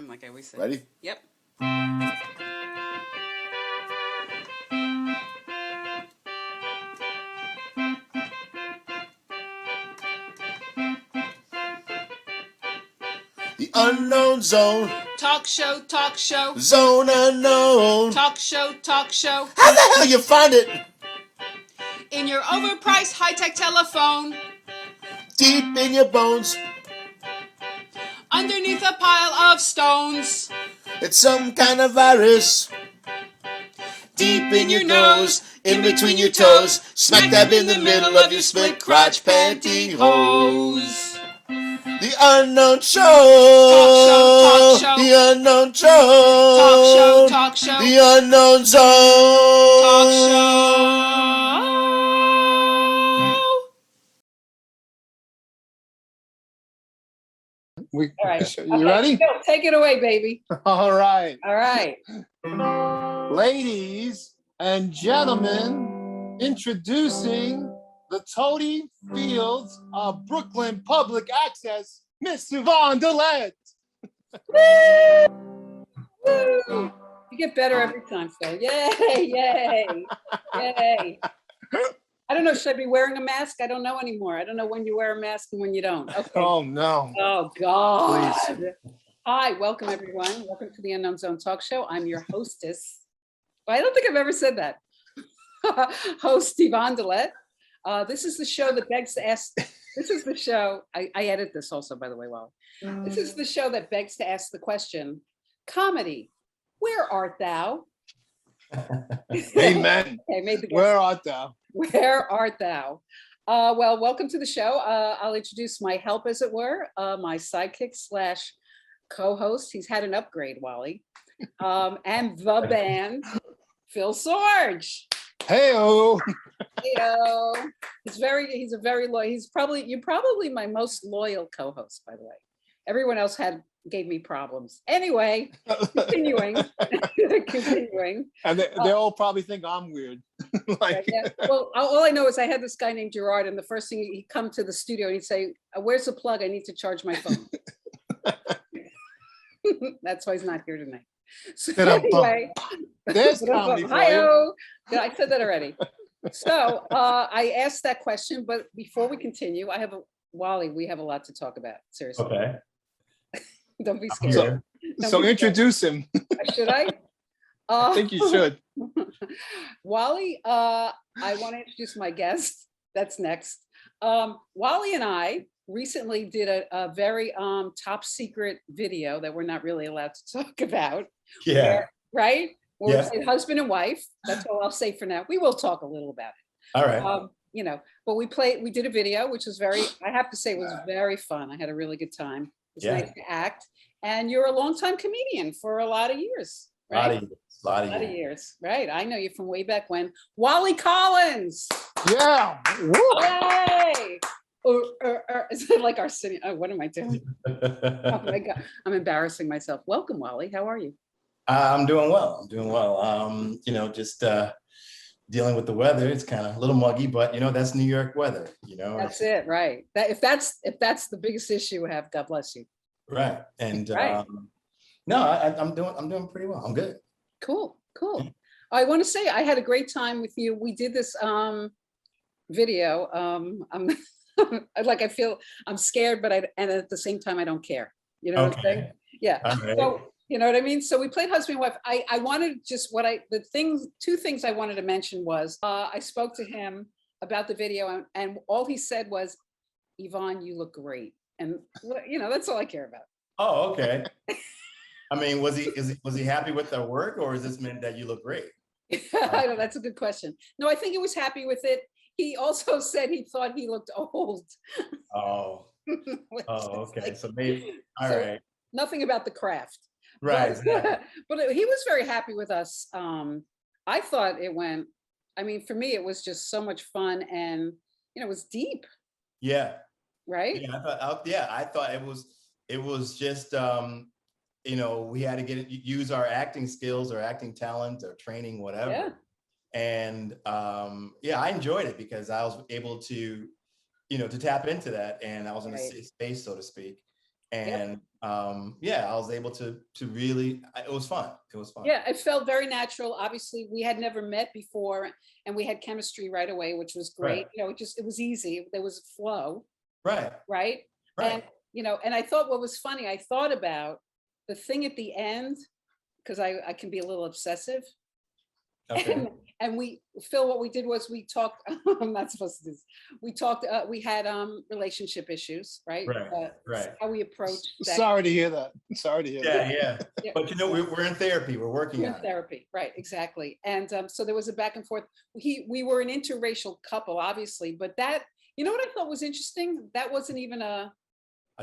time, like I always say. Ready? Yep. The unknown zone. Talk show, talk show. Zone unknown. Talk show, talk show. How the hell you find it? In your overpriced high-tech telephone. Deep in your bones. Underneath a pile of stones. It's some kind of virus. Deep in your nose, in between your toes, smack dab in the middle of your split crotch pantyhose. The unknown show. Talk show. The unknown show. Talk show. The unknown zone. Talk show. All right. You ready? Go, take it away, baby. All right. All right. Ladies and gentlemen, introducing the Toady Fields of Brooklyn Public Access, Miss Yvonne DeLette. Woo! You get better every time, Phil. Yay, yay, yay. I don't know, should I be wearing a mask? I don't know anymore. I don't know when you wear a mask and when you don't. Okay. Oh, no. Oh, God. Please. Hi, welcome, everyone. Welcome to the Unknown Zone Talk Show. I'm your hostess. I don't think I've ever said that. Host Yvonne DeLette. This is the show that begs to ask. This is the show. I edit this also, by the way, Wally. This is the show that begs to ask the question, comedy, where art thou? Amen. Okay, made the guess. Where art thou? Where art thou? Well, welcome to the show. I'll introduce my help, as it were, my sidekick slash co-host. He's had an upgrade, Wally. And the band, Phil Sorge. Hey-o. Heyo. He's a very loyal, you're probably my most loyal co-host, by the way. Everyone else gave me problems. Anyway, continuing. And they all probably think I'm weird. Yeah. Well, all I know is I had this guy named Gerard, and the first thing he'd come to the studio and he'd say, "Where's the plug? I need to charge my phone." That's why he's not here tonight. So anyway, there's comedy for you. Hi-oh. Yeah, I said that already. So I asked that question, but before we continue, Wally, we have a lot to talk about. Seriously. Okay. Don't be scared. So introduce him. Should I? I think you should. Wally, I want to introduce my guest. That's next. Wally and I recently did a very top secret video that we're not really allowed to talk about. Yeah. Right? Yeah. We're husband and wife. That's all I'll say for now. We will talk a little about it. All right. But we did a video, which was I have to say, it was very fun. I had a really good time. It's nice to act. And you're a longtime comedian for a lot of years. Right? A lot of years. Right. I know you from way back when. Wally Collins. Yeah. Yay. Is it like our city? Oh, what am I doing? Oh my God. I'm embarrassing myself. Welcome, Wally. How are you? I'm doing well. Just dealing with the weather. It's kind of a little muggy, but that's New York weather. That's it, right? If that's the biggest issue we have, God bless you. Right. And right. No, I'm doing pretty well. I'm good. Cool. I want to say I had a great time with you. We did this video. I'm I feel I'm scared, but and at the same time I don't care. You know what I'm saying? Yeah. Right. So you know what I mean? So we played husband and wife. I wanted just two things I wanted to mention was I spoke to him about the video and all he said was, Yvonne, you look great. And that's all I care about. Oh, okay. I mean, was he happy with the work, or is this meant that you look great? I know, that's a good question. No, I think he was happy with it. He also said he thought he looked old. Oh. Okay. So maybe right. Nothing about the craft. Right. But he was very happy with us. I thought it went, for me, it was just so much fun and, it was deep. Yeah. Right? Yeah, I thought it was just, we had to use our acting skills or acting talent or training, whatever. Yeah. And I enjoyed it because I was able to, to tap into that, and I was in a safe space, so to speak. And yeah, I was able to really, it was fun. It was fun. Yeah, it felt very natural. Obviously, we had never met before, and we had chemistry right away, which was great. Right. You know, it was easy. There was a flow, Right. right? And Right. you know, and I thought what was funny, I thought about the thing at the end, because I can be a little obsessive. Okay. And Phil, what we did was we talked, I'm not supposed to do this. We talked, we had relationship issues, right? Right, right. How we approach that. Sorry to hear that. Sorry to hear that. Yeah. Yeah. But you know, we're in therapy. We're working In on it. therapy, right, exactly. And so there was a back and forth. We were an interracial couple, obviously, but that, you know what I thought was interesting? That wasn't even a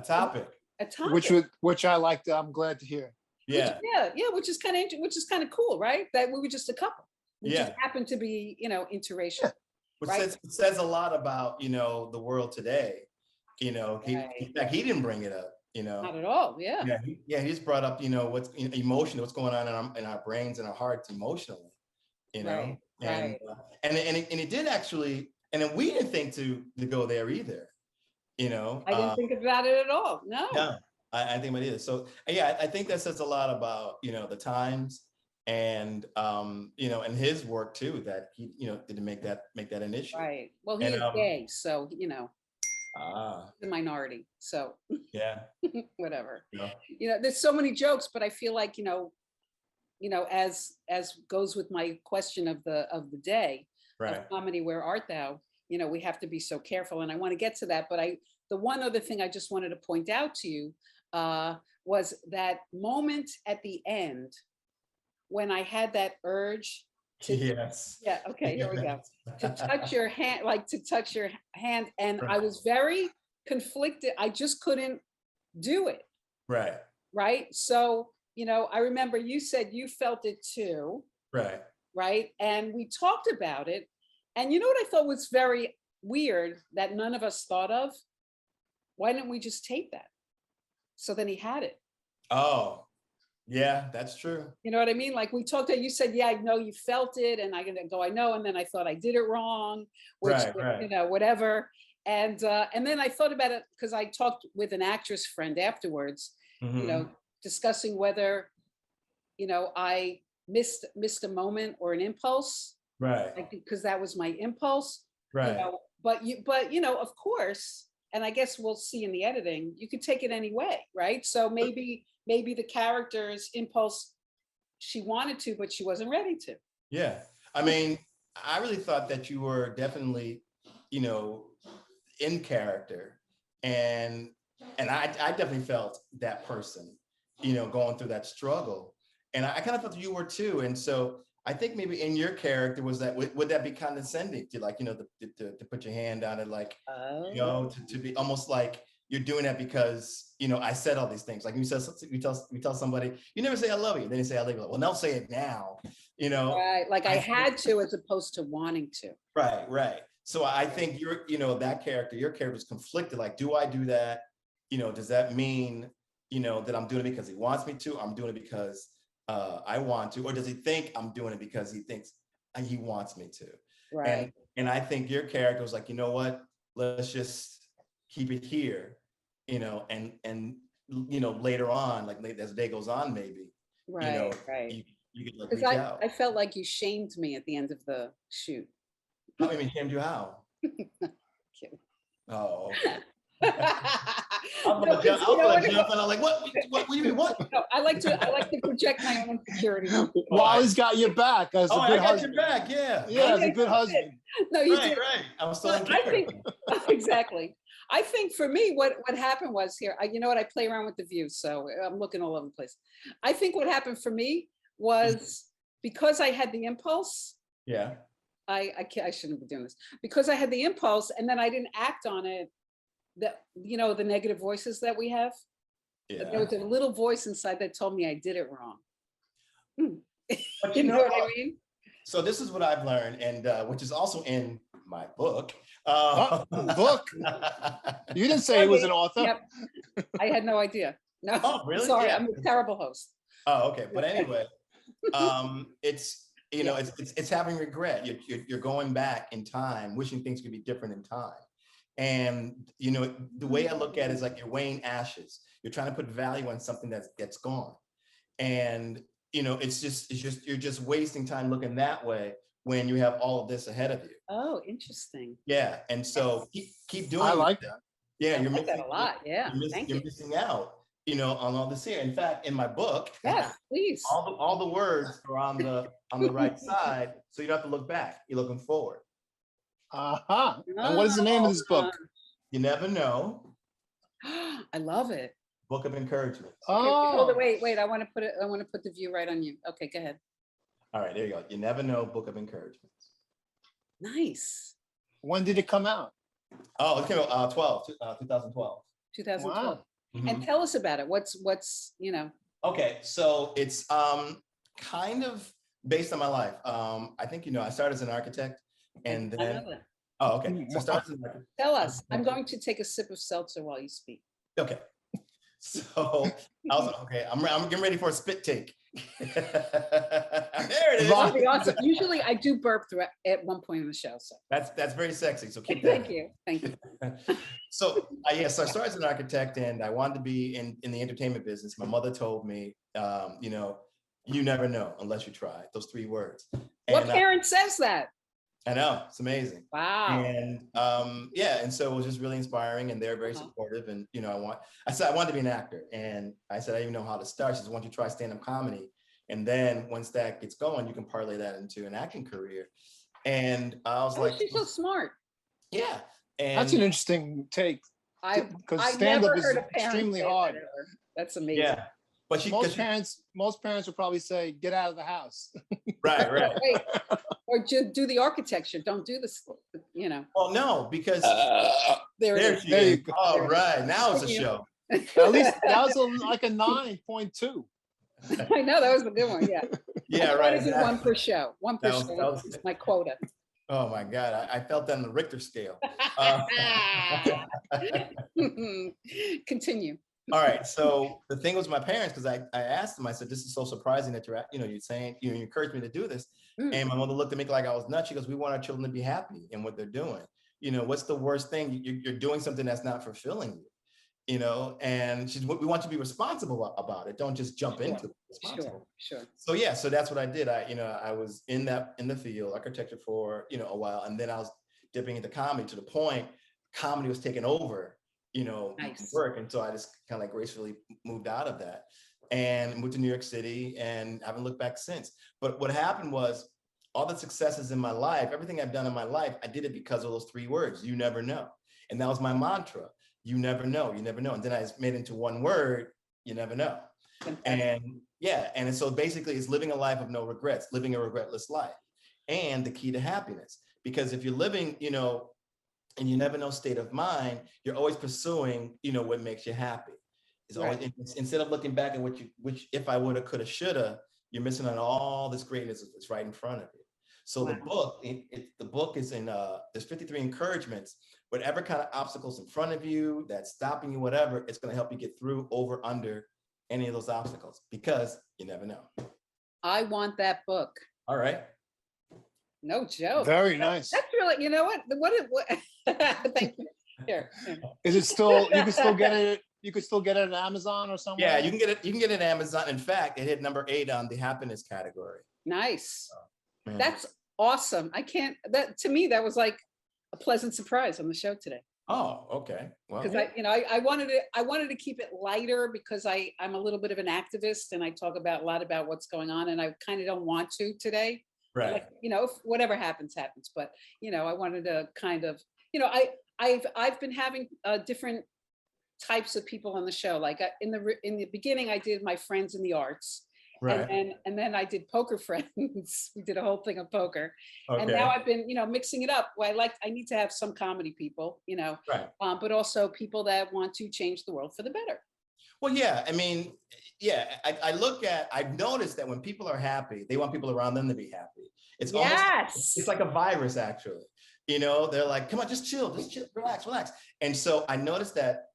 topic. topic. Which I liked. I'm glad to hear. Yeah. Which is kind of cool, right? That we were just a couple. We Yeah. just happened to be, you know, interracial. Which right? says a lot about, you know, the world today. You know, Right. in fact, he didn't bring it up, you know. Not at all, yeah. He just brought up, you know, what's emotional, what's going on in our brains and our hearts emotionally, you know. Right. And it did actually, and then we didn't think to go there either, you know. I didn't think about it at all, no. No, I think about it either. So yeah, I think that says a lot about, you know, the times and you know, and his work too, that he, you know, didn't make that an issue. Right. Well, he is gay, so, you know, the minority, so yeah. whatever. Yeah. You know, there's so many jokes, but I feel like, you know, as goes with my question of the day, Right. of comedy, where art thou? You know, we have to be so careful, and I want to get to that. But the one other thing I just wanted to point out to you was that moment at the end when I had that urge to, yes. Yeah, okay, here we go. To touch your hand, and Right. I was very conflicted. I just couldn't do it. Right. Right. So, you know, I remember you said you felt it too. Right. Right. And we talked about it. And you know what I thought was very weird that none of us thought of? Why didn't we just tape that? So then he had it. Oh, yeah, that's true. You know what I mean? Like we talked, you said, yeah, I know you felt it. And I'm going to go, I know. And then I thought I did it wrong, which, Right. you know, whatever. And then I thought about it because I talked with an actress friend afterwards, Mhm. you know, discussing whether, you know, I missed a moment or an impulse, Right. like, because that was my impulse. Right. You know, but you know, of course, and I guess we'll see in the editing, you could take it any way, right? So maybe the character's impulse, she wanted to, but she wasn't ready to. Yeah. I mean, I really thought that you were definitely, you know, in character, and I definitely felt that person, you know, going through that struggle, and I kind of felt you were too. And so I think maybe in your character was that, would that be condescending to, like, you know, to put your hand on it, like, you know, to be almost like you're doing that because, you know, I said all these things. Like you tell somebody, you never say I love you, then you say I love you. Well, now say it now, you know. Right, like I had to, as opposed to wanting to. Right. So I think your character is conflicted. Like, do I do that? You know, does that mean, you know, that I'm doing it because he wants me to? I'm doing it because I want to, or does he think I'm doing it because he thinks he wants me to? Right. And I think your character was like, you know what? Let's just keep it here, you know, and you know, later on, like as the day goes on, maybe, Right. you know, right. you could like Because reach out. I felt like you shamed me at the end of the shoot. I mean, shamed you how? Kidding. Oh, okay. I was No, gonna jump, it's- and I'm like, what do you mean, what? No, I like to project my own insecurity. Wally's got your back as a I good got husband. your back, yeah. Yeah, as a Okay, good that's husband. No, you Right. did. I'm still in But I think character. exactly. I think for me, what happened was here. You know what? I play around with the views, so I'm looking all over the place. I think what happened for me was because I had the impulse. Yeah. I shouldn't be doing this because I had the impulse and then I didn't act on it. That, you know, the negative voices that we have. Yeah. There was a little voice inside that told me I did it wrong. But You know what I mean? So this is what I've learned, and which is also in my book. Book? You didn't say he was an author. Yep. I had no idea. No, Oh, really? Sorry, Yeah. I'm a terrible host. Oh, okay. But anyway, it's, you know, it's having regret. You're going back in time, wishing things could be different in time. And, you know, the way I look at it is like you're weighing ashes. You're trying to put value on something that's gone. And, it's just, you're just wasting time looking that way when you have all of this ahead of you. Oh, interesting. Yeah. And so keep doing I like that. Yeah, I you're like missing that a lot. Yeah. Thank you're you. missing out, on all this here. In fact, in my book, Yes, please. all the words are on the right side, so you don't have to look back. You're looking forward. Uh-huh. And what is the name of this book? You never know. I love it. Book of encouragement. Okay, hold it. Oh, Wait. I want to put the view right on you. Okay, go ahead. All right, there you go. You never know. Book of encouragement. Nice. when did it come out? Oh, it came out 2012. 2012. Wow. Mhm. And tell us about it. What's Okay, so it's kind of based on my life. I think I started as an architect, and I then know that. oh, okay. So I started as an architect. Tell us. I'm going to take a sip of seltzer while you speak. Okay. So I was okay. I'm getting ready for a spit take. There it is. That'd be awesome. Usually I do burp at one point in the show. So That's very sexy. So keep that. thank you. So so I started as an architect, and I wanted to be in the entertainment business. My mother told me, you never know unless you try. Those 3 words. What And parent says that? I know, it's amazing. Wow. And and so it was just really inspiring, and they're very supportive. And I said I wanted to be an actor, and I said I didn't even know how to start. She said, "Why don't you try stand-up comedy, and then once that gets going, you can parlay that into an acting career." And I was like, she's so smart. "Yeah." And That's an interesting take. I've Because stand-up never is heard a parent extremely say that hard. ever. That's amazing. yeah, but Most parents would probably say, "Get out of the house." right. Wait, or just do the architecture. Don't do this. Well, no, because There it there is. she There you is. go. All right, now it's a show. At least that was like a 9.2. I know that was a good one. Yeah. Yeah, I try right. to do one per show. One per That show was- is my quota. Oh my God, I felt that on the Richter scale. Continue. All right. So the thing was my parents, because I asked them, I said, "This is so surprising that you're saying, you encouraged me to do this." Mm. And my mother looked at me like I was nuts. She goes, "We want our children to be happy in what they're doing. What's the worst thing? You're doing something that's not fulfilling you, and we want you to be responsible about it. Don't just jump into it. Responsible." Sure. So that's what I did. I was in the field, architecture for, a while. And then I was dipping into comedy to the point comedy was taking over, Nice. work. And so I just kind of like gracefully moved out of that and moved to New York City, and haven't looked back since. But what happened was all the successes in my life, everything I've done in my life, I did it because of those 3 words, you never know. And that was my mantra. You never know. And then I just made it into one word, you never know. And so basically it's living a life of no regrets, living a regretless life, and the key to happiness. Because if you're living, and you never know state of mind, you're always pursuing, what makes you happy. It's always, instead of looking back at which if I woulda, coulda, shoulda, you're missing on all this greatness that's right in front of you. So the book is in, there's 53 encouragements. Whatever kind of obstacles in front of you that's stopping you, whatever, it's going to help you get through, over, under any of those obstacles, because you never know. I want that book. All right. No joke. Very nice. That's really, you know what? Thank you. Here. Is it still? You can still get it. You could still get it on Amazon or somewhere. Yeah, you can get it. You can get it on Amazon. In fact, it hit number 8 on the happiness category. Nice. Man. That's awesome. To me, that was like a pleasant surprise on the show today. Oh, okay. Well, Because I wanted to keep it lighter, because I'm a little bit of an activist, and I talk a lot about what's going on, and I kind of don't want to today. right. Like, if whatever happens. But, I wanted to kind of, I've been having different types of people on the show. Like in the beginning, I did my friends in the arts. Right. And then I did poker friends. We did a whole thing of poker. Okay. And now I've been, mixing it up. Well, I need to have some comedy people, Right. but also people that want to change the world for the better. Well, yeah. I mean, yeah. I've noticed that when people are happy, they want people around them to be happy. It's almost, it's like a virus, actually. They're like, "Come on, just chill, relax. And so I noticed that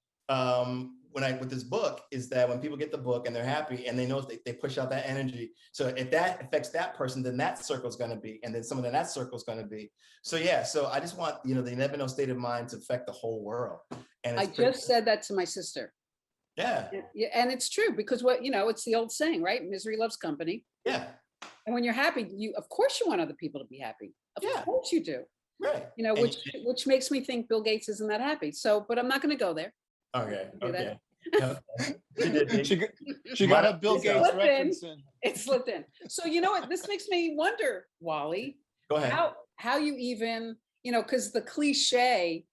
with this book, is that when people get the book and they're happy and they know they push out that energy. So if that affects that person, then that circle is going to be, and then someone in that circle is going to be. So yeah, so I just want, the never know state of mind to affect the whole world. And I just said that to my sister. Yeah. Yeah, and it's true because what, it's the old saying, right? Misery loves company. Yeah. And when you're happy, of course you want other people to be happy. Of Yeah. course you do. Right. Which makes me think Bill Gates isn't that happy. So, but I'm not going to go there. Okay. Do that. Okay. You did. She got a Bill Gates Slipped in. reference in. It slipped in. So you know what? This makes me wonder, Wally, Go ahead. how you even, because the cliche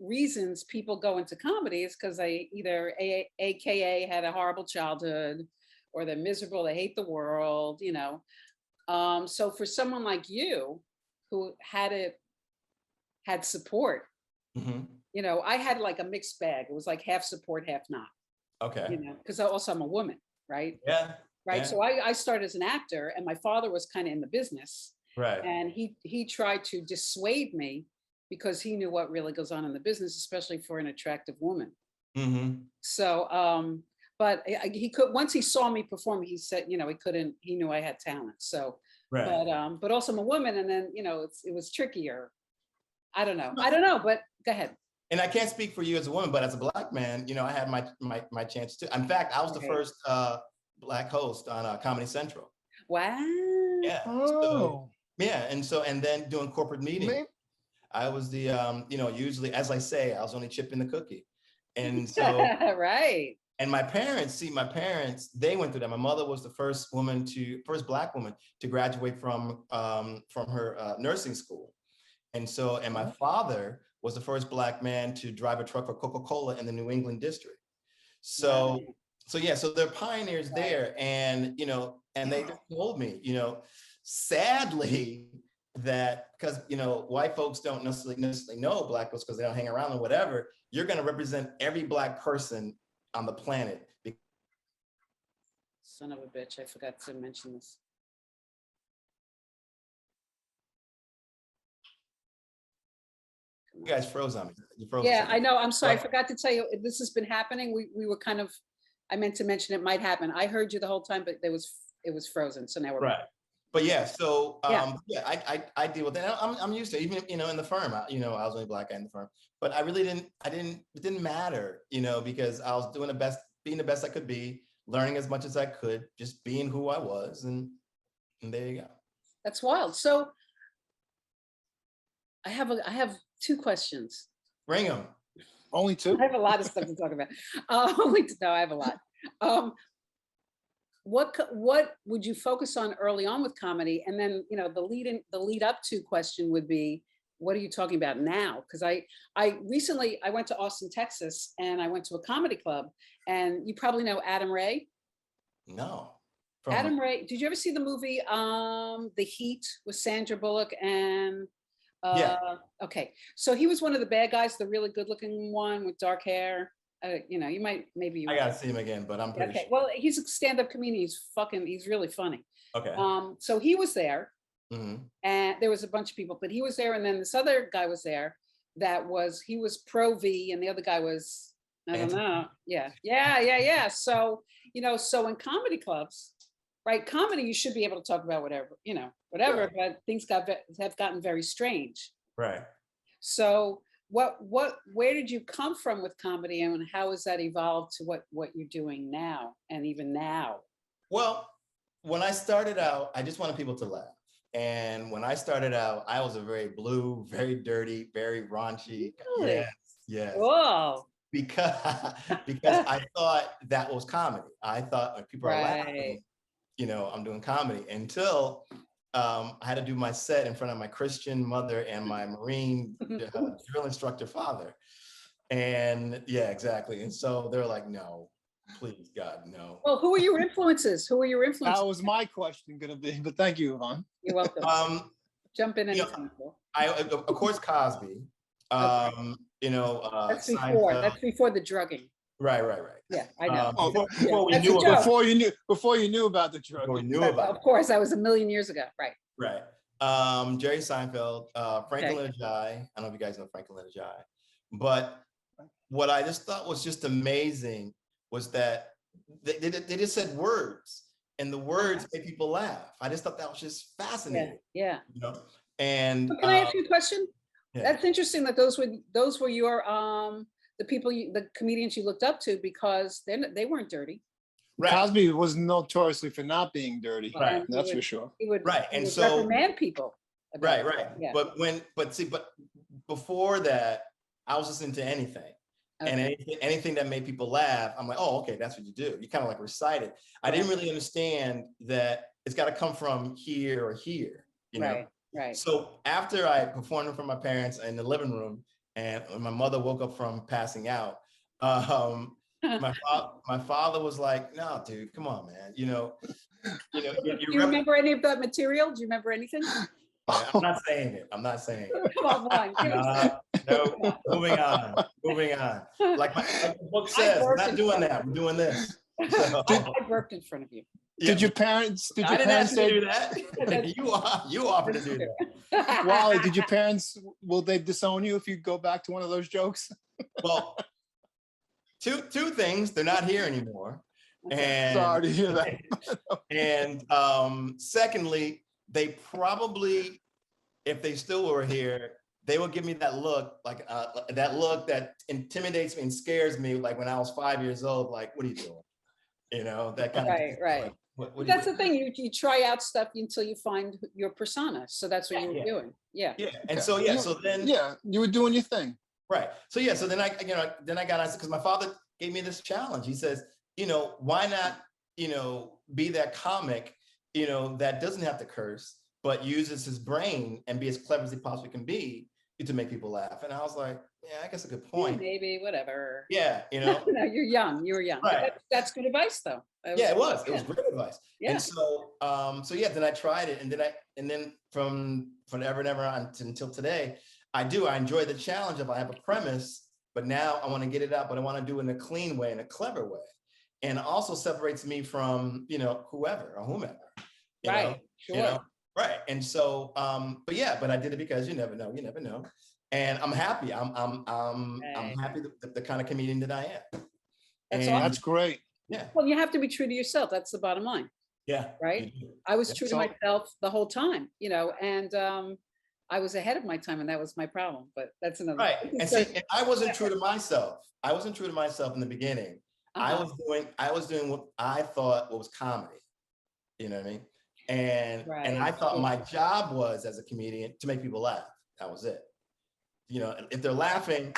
reasons people go into comedy is because they either AKA had a horrible childhood or they're miserable, they hate the world, So for someone like you who had support, I had like a mixed bag. It was like half support, half not. Okay. Because also I'm a woman, right? Yeah. Right. Yeah. So I started as an actor and my father was kind of in the business. Right. And he tried to dissuade me because he knew what really goes on in the business, especially for an attractive woman. So, but he could, once he saw me perform, he said, he knew I had talent. So, right. but also I'm a woman and then, it was trickier. I don't know, but go ahead. And I can't speak for you as a woman, but as a Black man, I had my chance too. In fact, I was the first Black host on Comedy Central. Wow. Yeah. Oh. So, and then doing corporate meetings. Maybe. I was the, usually, as I say, I was only chipping the cookie. And so, right. And my parents, they went through that. My mother was the first Black woman to graduate from her nursing school. And so, and my father was the first Black man to drive a truck for Coca-Cola in the New England district. So, so they're pioneers there. And, and they told me, sadly, that because, white folks don't necessarily know Black folks because they don't hang around or whatever, you're going to represent every Black person on the planet. Son of a bitch, I forgot to mention this. You guys froze on me. You froze. Yeah, I know. I'm sorry. I forgot to tell you, this has been happening. We were kind of, I meant to mention it might happen. I heard you the whole time, but it was frozen. So now we're right. back. But yeah, so I deal with that. I'm used to it. Even in the firm. I was only Black guy in the firm, but I really didn't. It didn't matter, because I was doing being the best I could be, learning as much as I could, just being who I was, and there you go. That's wild. So I have 2 questions. Bring them. Only 2? I have a lot of stuff to talk about. No, I have a lot. What would you focus on early on with comedy? And then, the lead up to question would be, what are you talking about now? Because I recently went to Austin, Texas, and I went to a comedy club, and you probably know Adam Ray. No. Adam Ray, did you ever see the movie The Heat with Sandra Bullock and yeah. Okay, so he was one of the bad guys, the really good looking one with dark hair. You might maybe. I gotta see him again, but I'm pretty sure. Well, he's a stand-up comedian. He's really funny. Okay. So he was there, and there was a bunch of people, but he was there, and then this other guy was there. He was pro V, and the other guy was, I don't know. Yeah. So so in comedy clubs, right? Comedy, you should be able to talk about whatever, whatever. Right. But things have gotten very strange. Right. So where did you come from with comedy, and how has that evolved to what you're doing now, and even now? Well, when I started out, I just wanted people to laugh. And when I started out, I was a very blue, very dirty, very raunchy. Really? Yes. Whoa. Because I thought that was comedy. I thought when people are laughing, I'm doing comedy, until I had to do my set in front of my Christian mother and my Marine drill instructor father. And yeah, exactly. And so they're like, no, please, God, no. Well, who are your influences? That was my question going to be, but thank you, Yvonne. You're welcome. Jump in anytime. Of course, Cosby. That's before. That's before the drugging. Right. Yeah, I know. Before you knew about the drug. Of course, that was a million years ago. Right. Right. Jerry Seinfeld, Franklin Leonard. I don't know if you guys know Franklin Leonard. But what I just thought was just amazing was that they just said words, and the words made people laugh. I just thought that was just fascinating. Yeah. And can I ask you a question? Yeah. That's interesting that those were your the people, the comedians you looked up to, because they weren't dirty. Right. Cosby was notoriously for not being dirty. Right. And That's for sure. He would, Right, he and would so- reprimand people. about Right, it. right. Yeah. But before that, I was listening to anything. And Okay. anything that made people laugh, I'm like, oh, okay, that's what you do. You kind of like recite it. I didn't really understand that it's got to come from here or here, you know? Right, right. So after I performed in front of my parents in the living room, and when my mother woke up from passing out, my father was like, "No, dude, come on, man. Do you remember any of that material? Do you remember anything? I'm not saying it. I'm not saying it. Come on, give us No, moving on. Moving on. Like the book says, we're not doing that. We're doing this. So, I burped in front of you. Did your parents? Did I your didn't parents ask you to say? do that. You offered to do that. Wally, did your parents? Will they disown you if you go back to one of those jokes? Well, two things. They're not here anymore. And Sorry to hear that. and secondly, they probably, if they still were here, they would give me that look, like that look that intimidates me and scares me, like when I was 5 years old, like, what are you doing? You know, that kind of Right, right. like, what But are you that's the thing. You try out stuff until you find your persona. So that's what you were Yeah. doing. Yeah. Yeah. And so then Yeah, you were doing your thing. right. So so then I got because my father gave me this challenge. He says, why not, be that comic, that doesn't have to curse, but uses his brain and be as clever as he possibly can be to make people laugh. And I was like, yeah, I guess a good Yeah, point. maybe, whatever. Yeah, No, you're young. You were young. But Right. That's good advice, though. Yeah, it was yeah. great advice. Yeah. And then I tried it, and then from forever and ever on until today, I enjoy the challenge of I have a premise, but now I want to get it out, but I want to do it in a clean way, in a clever way. And it also separates me from, whoever or whomever. Right. Sure. Right. And so, but I did it because you never know. And I'm happy. I'm happy the kind of comedian that I am. That's And- awesome. That's great. Yeah. Well, you have to be true to yourself. That's the bottom line. Yeah. Right. you do. I was Yeah. true to So- myself the whole time, and I was ahead of my time, and that was my problem. But that's another. Right. And see, and I wasn't true to myself. I wasn't true to myself in the beginning. I was doing what I thought was comedy. You know what I mean? And I Right. thought my job was as a comedian to make people laugh. That was it. If they're laughing,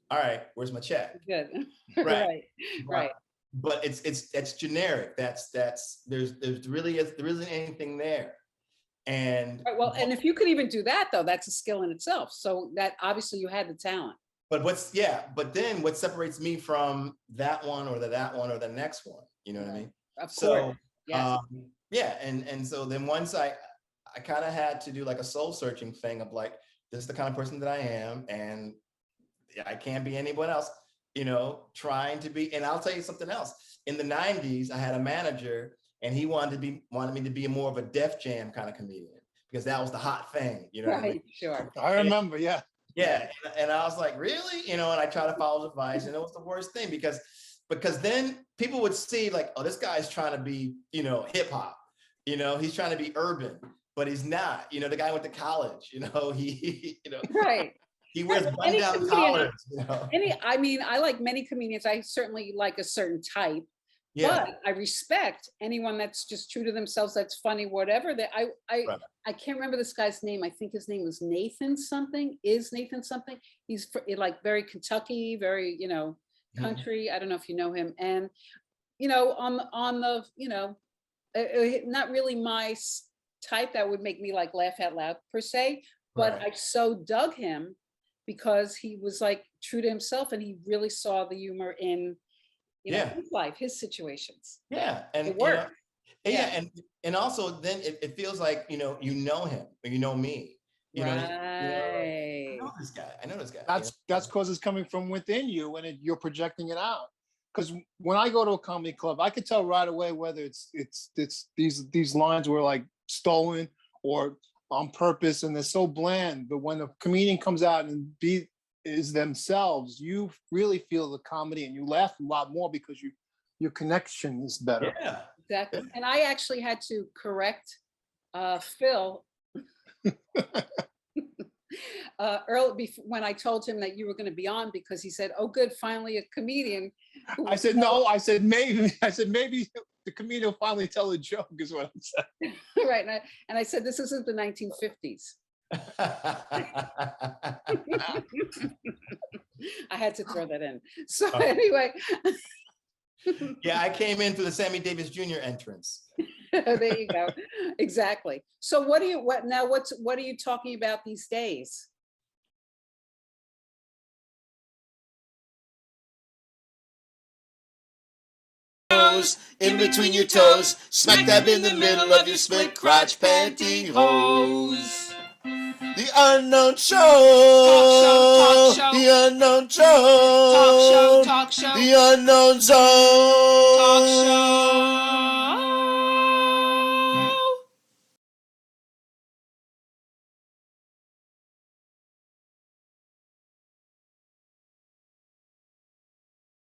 all right, where's my check? Good. Right. Right. But it's generic. There isn't anything there. And Right, well, and if you could even do that, though, that's a skill in itself. So that obviously you had the talent. but then what separates me from that one or the next one, you know what I mean? Of So course. Yes. and so then once I kind of had to do like a soul searching thing of like, this is the kind of person that I am, and I can't be anyone else, trying to be. And I'll tell you something else. In the 90s, I had a manager, and he wanted me to be more of a Def Jam kind of comedian because that was the hot thing, what I mean? Right. Sure. I remember. Yeah. Yeah, and I was like, really? And I tried to follow his advice, and it was the worst thing because then people would see like, oh, this guy's trying to be, hip hop, he's trying to be urban, but he's not. The guy went to college, he Right. he wears Any button-down comedian- collars. I like many comedians. I certainly like a certain type, Yeah, but I respect anyone that's just true to themselves. That's funny, whatever. That Right. I can't remember this guy's name. I think his name was Nathan something. Is Nathan something? He's like very Kentucky, very country. I don't know if you know him. And on the not really my type that would make me like laugh out loud per se. But Right. I so dug him because he was like true to himself, and he really saw the humor in Yeah. his life, his situations. yeah, and It worked. yeah, and also then it feels like you know him or you know me. I Right. know this guy. I know this guy. That's because it's coming from within you and you're projecting it out. Because when I go to a comedy club, I could tell right away whether it's these lines were like stolen or on purpose, and they're so bland. But when a comedian comes out and is themselves, you really feel the comedy and you laugh a lot more because your connection is better. Yeah. Exactly. And I actually had to correct Phil early when I told him that you were going to be on, because he said, "Oh, good, finally a comedian." I said no. I said maybe. I said maybe the comedian will finally tell a joke. Is what I said. Right, and I said, "This isn't the 1950s." I had to throw that in. So anyway, Yeah, I came in through the Sammy Davis Jr. entrance. there you go. Exactly. So what are you talking about these days? In between your toes, smack dab in the middle of your split crotch pantyhose. The unknown show. Talk show. The unknown show. Talk show. The unknown zone. Talk show.